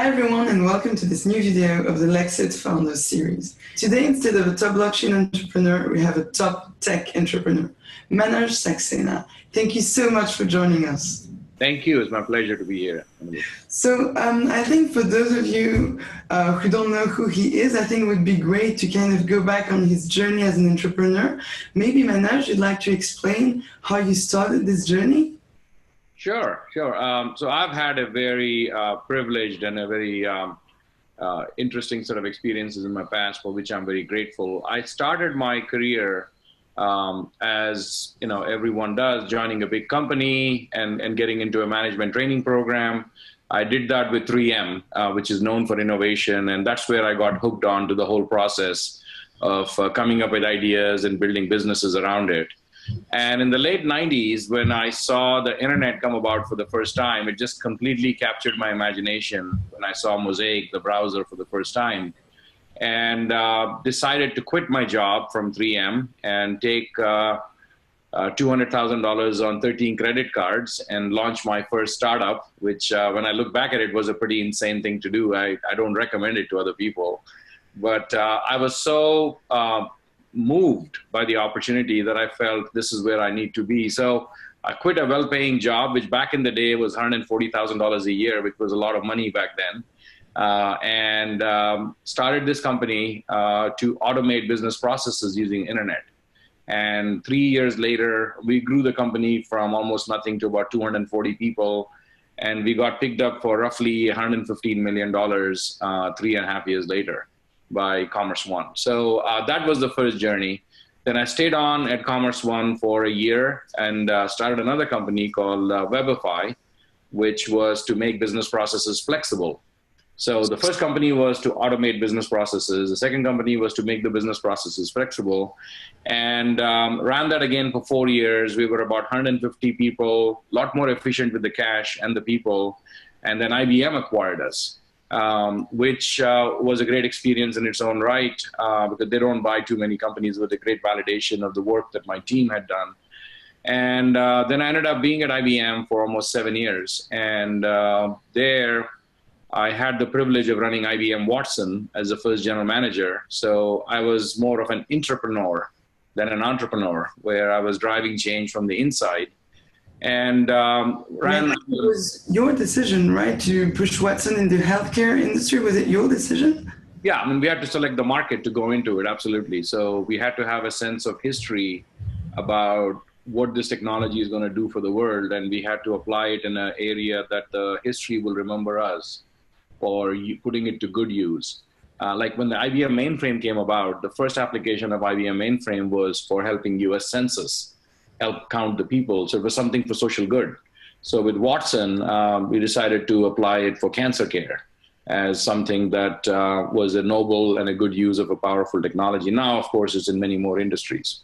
Hi everyone and welcome to this new video of the LEXIT Founders series. Today, instead of a top blockchain entrepreneur, we have a top tech entrepreneur, Manoj Saxena. Thank you so much for joining us. Thank you. It's my pleasure to be here. So I think for those of you who don't know who he is, I think it would be great to kind of go back on his journey as an entrepreneur. Maybe Manoj, you'd like to explain how you started this journey? Sure. So I've had a very privileged and a very interesting set of experiences in my past, for which I'm very grateful. I started my career as everyone does, joining a big company and getting into a management training program. I did that with 3M, which is known for innovation, and that's where I got hooked on to the whole process of coming up with ideas and building businesses around it. And in the late 90s, when I saw the internet come about for the first time, it just completely captured my imagination when I saw Mosaic, the browser, for the first time. And decided to quit my job from 3M and take $200,000 on 13 credit cards and launch my first startup, which when I look back at it was a pretty insane thing to do. I don't recommend it to other people. But I was so moved by the opportunity that I felt this is where I need to be. So I quit a well-paying job, which back in the day was $140,000 a year, which was a lot of money back then. And started this company to automate business processes using internet. And 3 years later, we grew the company from almost nothing to about 240 people. And we got picked up for roughly $115 million 3.5 years later by Commerce One. So that was the first journey. Then I stayed on at Commerce One for a year and started another company called Webify, which was to make business processes flexible. So the first company was to automate business processes. The second company was to make the business processes flexible, and ran that again for 4 years. We were about 150 people, a lot more efficient with the cash and the people. And then IBM acquired us, which was a great experience in its own right, because they don't buy too many companies with a great validation of the work that my team had done. And then I ended up being at IBM for almost 7 years. And there, I had the privilege of running IBM Watson as the first general manager. So I was more of an entrepreneur than an entrepreneur, where I was driving change from the inside. And ran. It was your decision, right, to push Watson in the healthcare industry? Was it your decision? Yeah, I mean, we had to select the market to go into it, absolutely. So we had to have a sense of history about what this technology is going to do for the world, and we had to apply it in an area that the history will remember us for putting it to good use. Like when the IBM mainframe came about, the first application of IBM mainframe was for helping US Census help count the people. So it was something for social good. So with Watson, we decided to apply it for cancer care as something that was a noble and a good use of a powerful technology. Now, of course, it's in many more industries.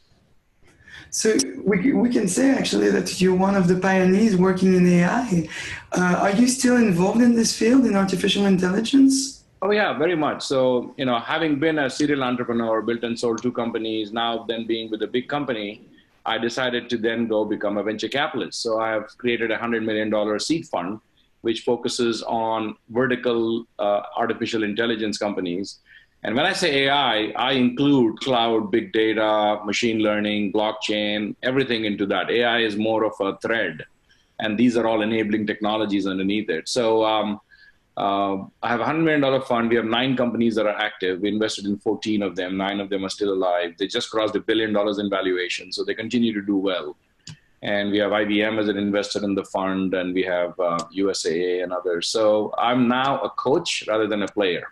So we can say actually that you're one of the pioneers working in AI. Are you still involved in this field, in artificial intelligence? Oh yeah, very much. So, having been a serial entrepreneur, built and sold 2 companies, now then being with a big company, I decided to then go become a venture capitalist. So I have created a $100 million seed fund, which focuses on vertical artificial intelligence companies. And when I say AI, I include cloud, big data, machine learning, blockchain, everything into that. AI is more of a thread, and these are all enabling technologies underneath it. So I have a $100 million fund. We have 9 companies that are active. We invested in 14 of them. 9 of them are still alive. They just crossed $1 billion in valuation, so they continue to do well. And we have IBM as an investor in the fund, and we have USAA and others. So I'm now a coach rather than a player.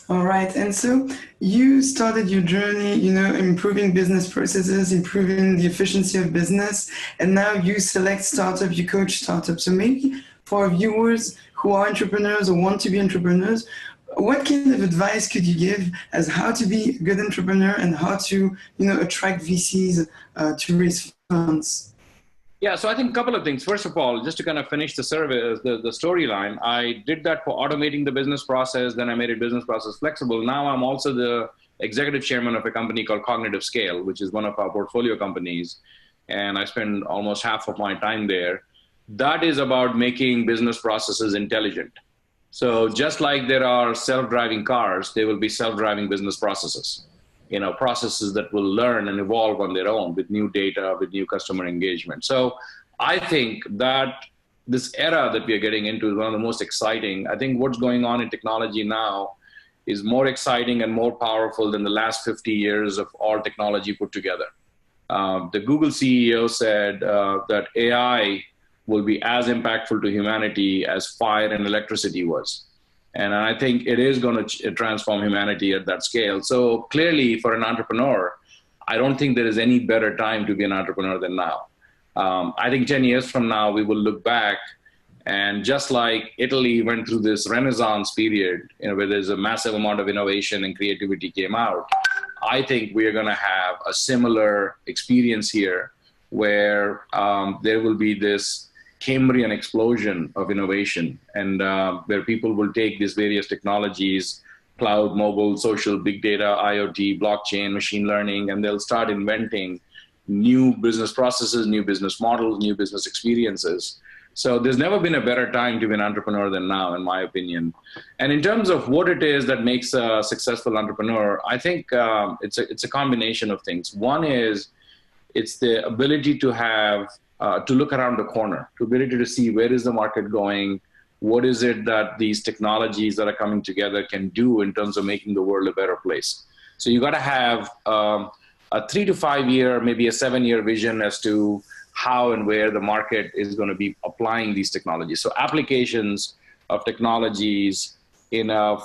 All right. And so you started your journey, improving business processes, improving the efficiency of business, and now you select startups, you coach startups. So maybe for our viewers who are entrepreneurs or want to be entrepreneurs, what kind of advice could you give as how to be a good entrepreneur and how to, attract VCs to raise funds? Yeah, so I think a couple of things. First of all, just to kind of finish the storyline, I did that for automating the business process. Then I made a business process flexible. Now I'm also the executive chairman of a company called Cognitive Scale, which is one of our portfolio companies. And I spend almost half of my time there. That is about making business processes intelligent. So just like there are self-driving cars, there will be self-driving business processes, processes that will learn and evolve on their own with new data, with new customer engagement. So I think that this era that we are getting into is one of the most exciting. I think what's going on in technology now is more exciting and more powerful than the last 50 years of all technology put together. The Google CEO said that AI will be as impactful to humanity as fire and electricity was. And I think it is going to transform humanity at that scale. So clearly, for an entrepreneur, I don't think there is any better time to be an entrepreneur than now. I think 10 years from now, we will look back, and just like Italy went through this Renaissance period, where there's a massive amount of innovation and creativity came out, I think we are going to have a similar experience here, where there will be this Cambrian explosion of innovation, and where people will take these various technologies, cloud, mobile, social, big data, IoT, blockchain, machine learning, and they'll start inventing new business processes, new business models, new business experiences. So there's never been a better time to be an entrepreneur than now, in my opinion. And in terms of what it is that makes a successful entrepreneur, I think it's a combination of things. One is it's the ability to have to look around the corner, the ability to see where is the market going, what is it that these technologies that are coming together can do in terms of making the world a better place. So you got to have a 3 to 5 year, maybe a 7-year vision as to how and where the market is going to be applying these technologies. So applications of technologies in a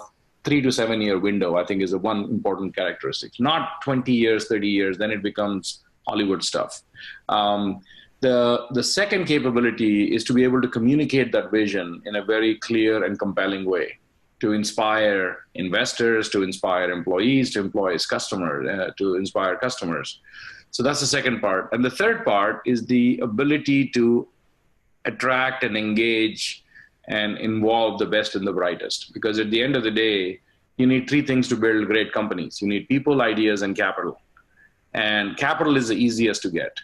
3 to 7 year window, I think, is a one important characteristic. Not 20 years, 30 years, then it becomes Hollywood stuff. The second capability is to be able to communicate that vision in a very clear and compelling way, to inspire investors, to inspire employees, to inspire customers. So that's the second part. And the third part is the ability to attract and engage and involve the best and the brightest. Because at the end of the day, you need 3 things to build great companies. You need people, ideas, and capital. And capital is the easiest to get.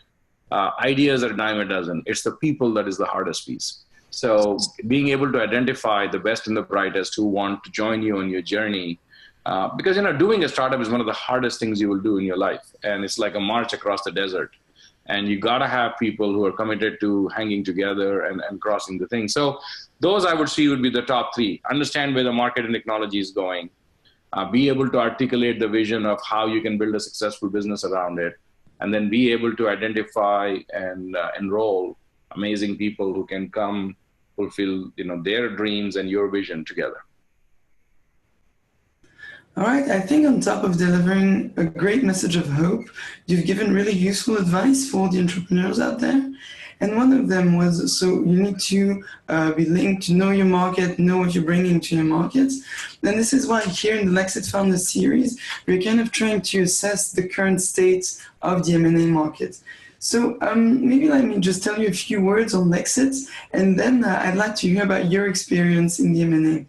Ideas are a dime a dozen. It's the people that is the hardest piece. So being able to identify the best and the brightest who want to join you on your journey, because doing a startup is one of the hardest things you will do in your life, and it's like a march across the desert. And you got to have people who are committed to hanging together and crossing the thing. So those I would see would be the top 3. Understand where the market and technology is going. Be able to articulate the vision of how you can build a successful business around it, and then be able to identify and enroll amazing people who can come fulfill their dreams and your vision together. All right, I think on top of delivering a great message of hope, you've given really useful advice for the entrepreneurs out there. And one of them was, so you need to be linked to know your market, know what you're bringing to your markets. And this is why here in the LEXIT Founders series, we're kind of trying to assess the current state of the M&A market. So maybe let me just tell you a few words on LEXIT, and then I'd like to hear about your experience in the M&A.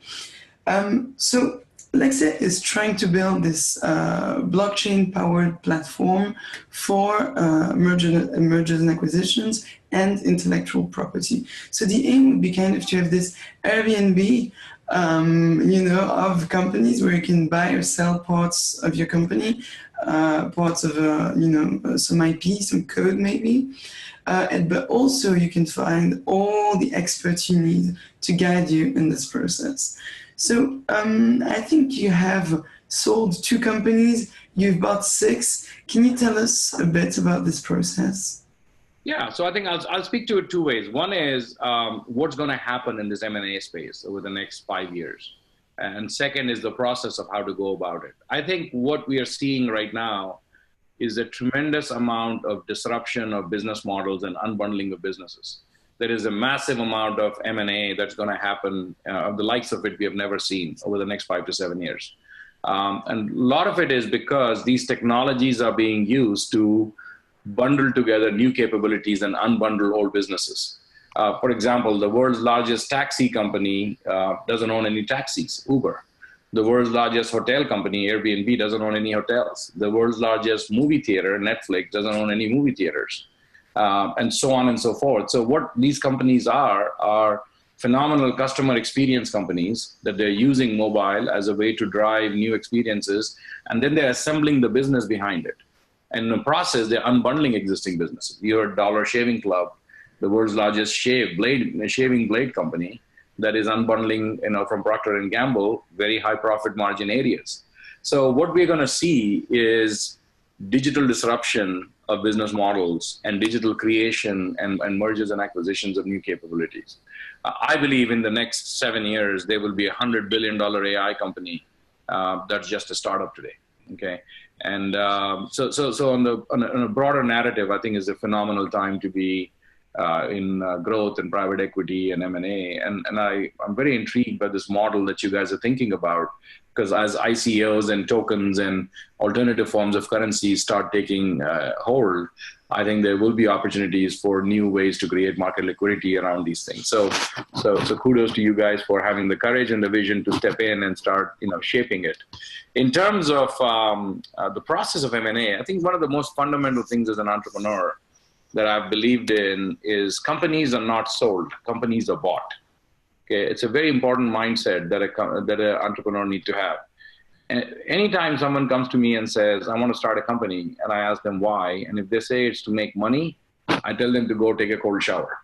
So LEXIT is trying to build this blockchain-powered platform for mergers and acquisitions and intellectual property. So the aim would be kind of to have this Airbnb, of companies where you can buy or sell parts of your company, parts of, some IP, some code maybe. But also you can find all the experts you need to guide you in this process. So I think you have sold 2 companies, you've bought 6. Can you tell us a bit about this process? Yeah, so I think I'll speak to it 2 ways. One is what's going to happen in this M&A space over the next 5 years. And second is the process of how to go about it. I think what we are seeing right now is a tremendous amount of disruption of business models and unbundling of businesses. There is a massive amount of M&A that's going to happen, of the likes of it we have never seen over the next 5 to 7 years. And a lot of it is because these technologies are being used to bundle together new capabilities and unbundle old businesses. For example, the world's largest taxi company doesn't own any taxis, Uber. The world's largest hotel company, Airbnb, doesn't own any hotels. The world's largest movie theater, Netflix, doesn't own any movie theaters. And so on and so forth. So what these companies are phenomenal customer experience companies that they're using mobile as a way to drive new experiences, and then they're assembling the business behind it. And in the process, they're unbundling existing businesses. Your Dollar Shaving Club, the world's largest shaving blade company, that is unbundling, from Procter and Gamble, very high profit margin areas. So what we're going to see is digital disruption of business models and digital creation and mergers and acquisitions of new capabilities. I believe in the next 7 years, there will be $100 billion AI company that's just a startup today. Okay. And so on a broader narrative, I think is a phenomenal time to be in growth and private equity and M&A. And I'm very intrigued by this model that you guys are thinking about, because as ICOs and tokens and alternative forms of currency start taking hold, I think there will be opportunities for new ways to create market liquidity around these things. So kudos to you guys for having the courage and the vision to step in and start, shaping it. In terms of the process of M&A, I think one of the most fundamental things as an entrepreneur that I've believed in is companies are not sold, companies are bought. Okay, it's a very important mindset that an entrepreneur needs to have. And anytime someone comes to me and says, I want to start a company, and I ask them why, and if they say it's to make money, I tell them to go take a cold shower.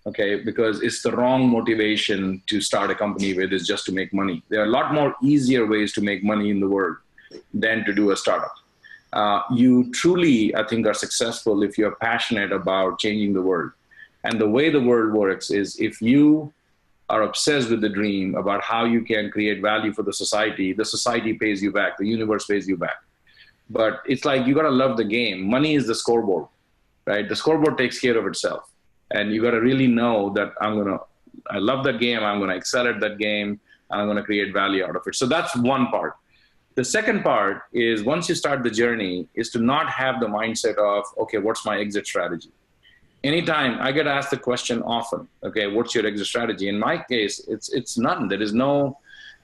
Okay, because it's the wrong motivation to start a company with, is just to make money. There are a lot more easier ways to make money in the world than to do a startup. You truly, I think, are successful if you're passionate about changing the world. And the way the world works is if you are obsessed with the dream about how you can create value for the society pays you back, the universe pays you back. But it's like, you got to love the game. Money is the scoreboard, right? The scoreboard takes care of itself. And you got to really know that I love that game, I'm going to excel at that game, and I'm going to create value out of it. So that's one part. The second part is, once you start the journey, is to not have the mindset of, okay, what's my exit strategy? Anytime I get asked the question often, okay, what's your exit strategy? In my case, it's none. There is no,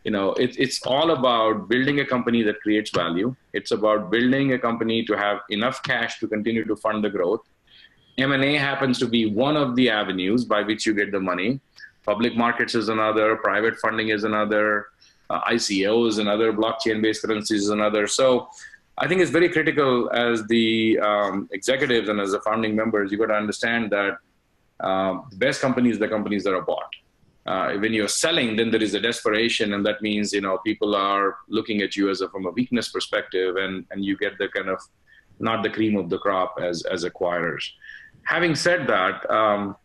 it's all about building a company that creates value. It's about building a company to have enough cash to continue to fund the growth. M&A happens to be one of the avenues by which you get the money. Public markets is another, private funding is another, ICO is another, blockchain-based currencies is another. So I think it's very critical as the executives and as the founding members, you got to understand that the best companies are the companies that are bought. When you're selling, then there is a desperation, and that means, people are looking at you from a weakness perspective, and you get the kind of not the cream of the crop as acquirers. Having said that,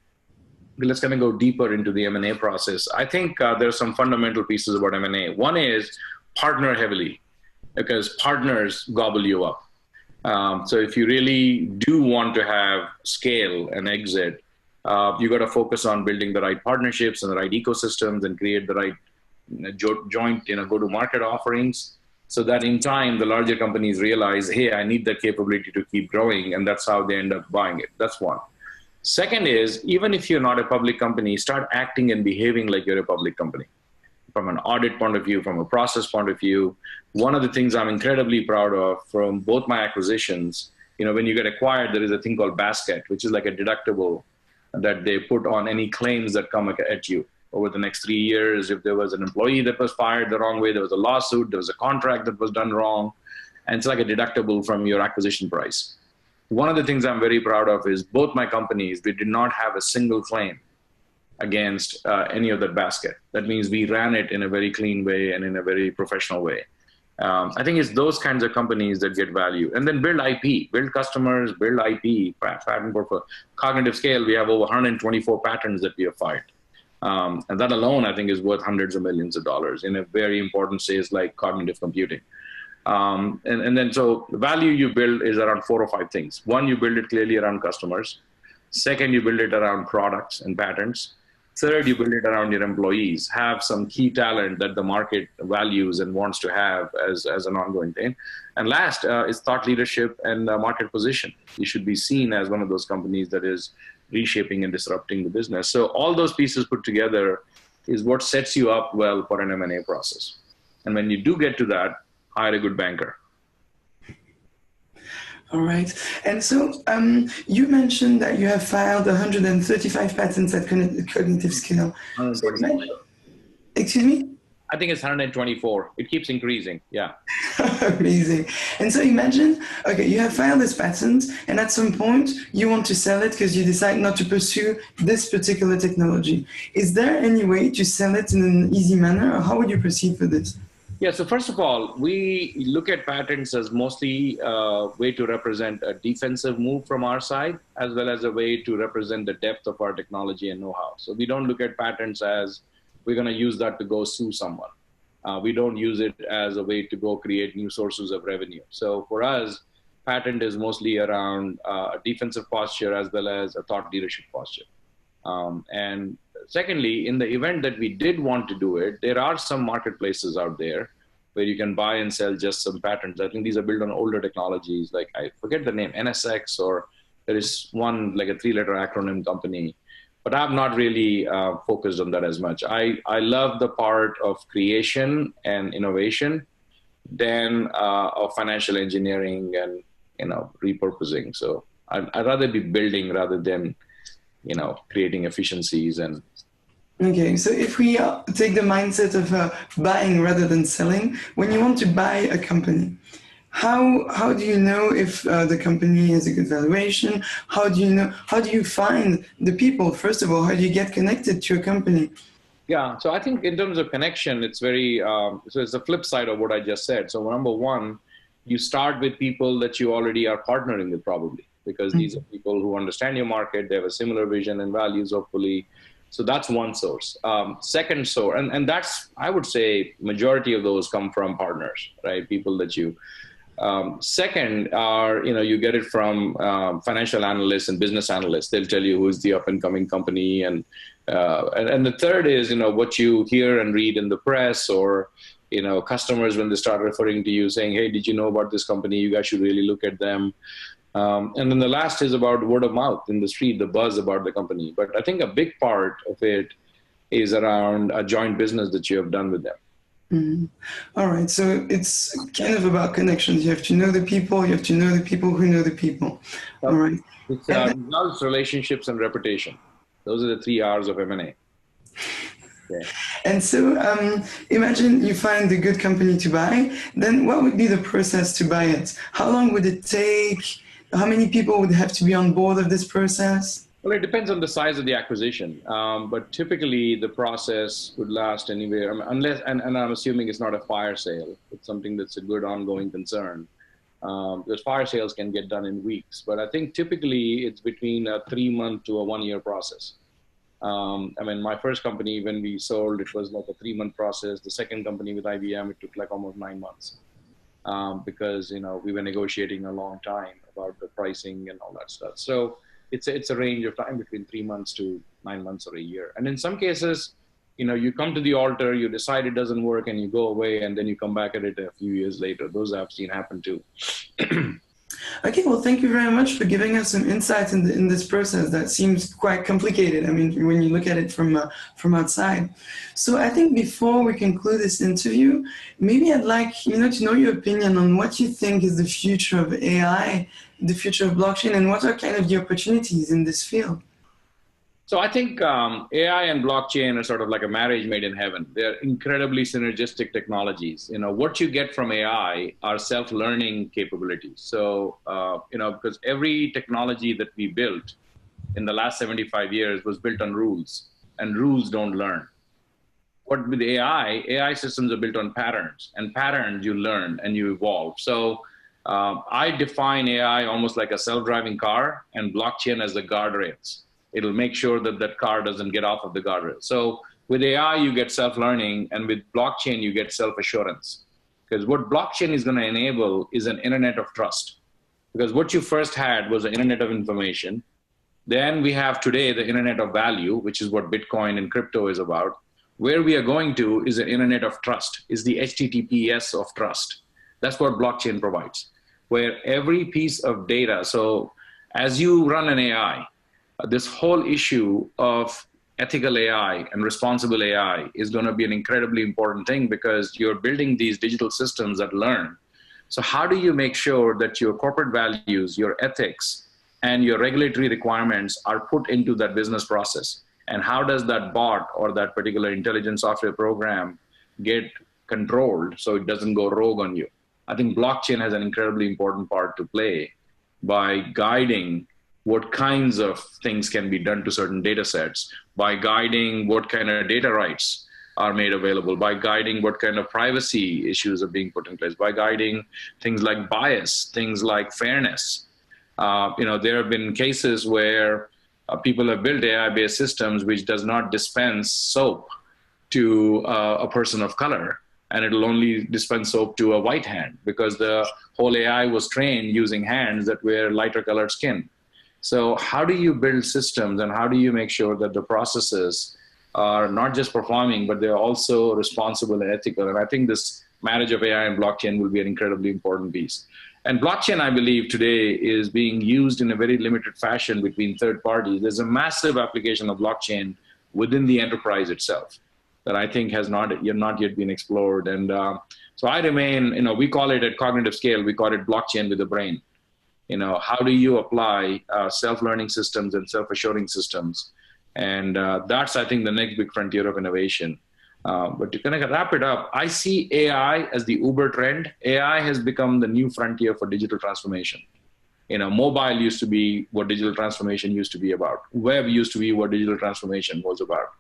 let's kind of go deeper into the M&A process. I think there are some fundamental pieces about M&A. One is partner heavily, because partners gobble you up. So if you really do want to have scale and exit, you got to focus on building the right partnerships and the right ecosystems and create the right joint, go-to-market offerings, so that in time, the larger companies realize, hey, I need that capability to keep growing, and that's how they end up buying it. That's one. Second is, even if you're not a public company, start acting and behaving like you're a public company. From an audit point of view, from a process point of view, one of the things I'm incredibly proud of from both my acquisitions, when you get acquired, there is a thing called basket, which is like a deductible that they put on any claims that come at you over the next 3 years. If there was an employee that was fired the wrong way, there was a lawsuit, there was a contract that was done wrong, and it's like a deductible from your acquisition price. One of the things I'm very proud of is both my companies, we did not have a single claim against any of that basket. That means we ran it in a very clean way and in a very professional way. I think it's those kinds of companies that get value. And then build IP, build customers, build IP, patent portfolio. Cognitive Scale, we have over 124 patents that we have filed. And that alone, I think, is worth hundreds of millions of dollars in a very important space like cognitive computing. And then so the value you build is around 4 or 5 things. One, you build it clearly around customers. Second, you build it around products and patents. Third, you build it around your employees. Have some key talent that the market values and wants to have as an ongoing thing. And last is thought leadership and market position. You should be seen as one of those companies that is reshaping and disrupting the business. So all those pieces put together is what sets you up well for an M&A process. And when you do get to that, hire a good banker. All right. And so you mentioned that you have filed 135 patents at cognitive scale. So 124. excuse me? I think it's 124. It keeps increasing. Yeah. Amazing. And so imagine, okay, you have filed this patent, and at some point you want to sell it because you decide not to pursue this particular technology. Is there any way to sell it in an easy manner, or how would you proceed for this? Yeah, so first of all, we look at patents as mostly a way to represent a defensive move from our side, as well as a way to represent the depth of our technology and know-how. So we don't look at patents as we're going to use that to go sue someone. We don't use it as a way to go create new sources of revenue. So for us, patent is mostly around a defensive posture as well as a thought leadership posture. And secondly, in the event that we did want to do it, there are some marketplaces out there where you can buy and sell just some patents. I think these are built on older technologies, like I forget the name, NSX, or there is one like a 3-letter acronym company, but I'm not really focused on that as much. I love the part of creation and innovation than of financial engineering and repurposing. So I'd rather be building rather than creating efficiencies. And Okay, so if we take the mindset of buying rather than selling, when you want to buy a company, how do you know if the company has a good valuation? How do you find the people? First of all, how do you get connected to a company? yeah, so I think in terms of connection, it's very, so it's the flip side of what I just said. So number one, you start with people that you already are partnering with probably, because these are people who understand your market, they have a similar vision and values, hopefully. So that's one source. Second source, and that's, I would say, majority of those come from partners, right? People that you, second are, you get it from financial analysts and business analysts. They'll tell you who's the up and coming company. And the third is, what you hear and read in the press, or, customers when they start referring to you saying, hey, did you know about this company? You guys should really look at them. And then the last is about word of mouth in the street, the buzz about the company. But I think a big part of it is around a joint business that you have done with them. Mm-hmm. All right, so it's kind of about connections. You have to know the people. You have to know the people who know the people. All right. It's results, relationships, and reputation. Those are the 3 R's of M&A. Okay. And so imagine you find a good company to buy. Then what would be the process to buy it? How long would it take? How many people would have to be on board of this process? Well, it depends on the size of the acquisition, but typically the process would last anywhere, unless, and I'm assuming it's not a fire sale. It's something that's a good ongoing concern. Because fire sales can get done in weeks, but I think typically it's between a 3-month to a 1-year process. My first company, when we sold, it was like a 3-month process. The second company with IBM, it took like almost 9 months. Because we were negotiating a long time about the pricing and all that stuff. So it's a range of time between 3 months to 9 months or a year. And in some cases, you come to the altar, you decide it doesn't work, and you go away, and then you come back at it a few years later. Those I've seen happen too. Okay, well, thank you very much for giving us some insights in this process that seems quite complicated. I mean, when you look at it from outside. So I think before we conclude this interview, maybe I'd like to know your opinion on what you think is the future of AI, the future of blockchain, and what are kind of the opportunities in this field. So I think AI and blockchain are sort of like a marriage made in heaven. They're incredibly synergistic technologies. What you get from AI are self-learning capabilities. So, because every technology that we built in the last 75 years was built on rules, and rules don't learn. But with AI systems are built on patterns, and patterns you learn and you evolve. So I define AI almost like a self-driving car, and blockchain as the guardrails. It'll make sure that that car doesn't get off of the guardrail. So with AI, you get self-learning, and with blockchain, you get self-assurance. Because what blockchain is going to enable is an internet of trust. Because what you first had was an internet of information. Then we have today the internet of value, which is what Bitcoin and crypto is about. Where we are going to is an internet of trust, is the HTTPS of trust. That's what blockchain provides, where every piece of data, so as you run an AI, this whole issue of ethical AI and responsible AI is going to be an incredibly important thing, because you're building these digital systems that learn. So how do you make sure that your corporate values, your ethics, and your regulatory requirements are put into that business process? And how does that bot or that particular intelligent software program get controlled so it doesn't go rogue on you? I think blockchain has an incredibly important part to play by guiding what kinds of things can be done to certain data sets, by guiding what kind of data rights are made available, by guiding what kind of privacy issues are being put in place, by guiding things like bias, things like fairness. There have been cases where people have built AI-based systems which does not dispense soap to a person of color, and it'll only dispense soap to a white hand because the whole AI was trained using hands that wear lighter colored skin. So how do you build systems, and how do you make sure that the processes are not just performing, but they're also responsible and ethical? And I think this marriage of AI and blockchain will be an incredibly important piece. And blockchain, I believe, today is being used in a very limited fashion between third parties. There's a massive application of blockchain within the enterprise itself that I think has not yet been explored. And so I remain, we call it at Cognitive Scale, we call it blockchain with a brain. How do you apply self-learning systems and self-assuring systems? And that's, I think, the next big frontier of innovation. But to kind of wrap it up, I see AI as the Uber trend. AI has become the new frontier for digital transformation. Mobile used to be what digital transformation used to be about. Web used to be what digital transformation was about.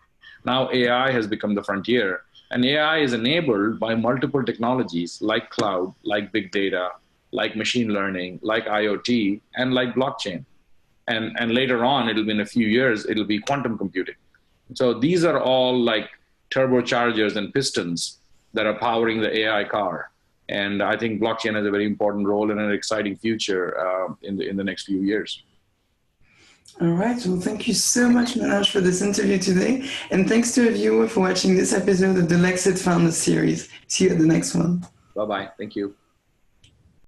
Now AI has become the frontier, and AI is enabled by multiple technologies like cloud, like big data, like machine learning, like IoT, and like blockchain. And later on, it'll be in a few years, it'll be quantum computing. So these are all like turbochargers and pistons that are powering the AI car. And I think blockchain has a very important role in an exciting future in the next few years. All right. Well, thank you so much, Manoj, for this interview today. And thanks to a viewer for watching this episode of the LEXIT Founders series. See you at the next one. Bye-bye. Thank you.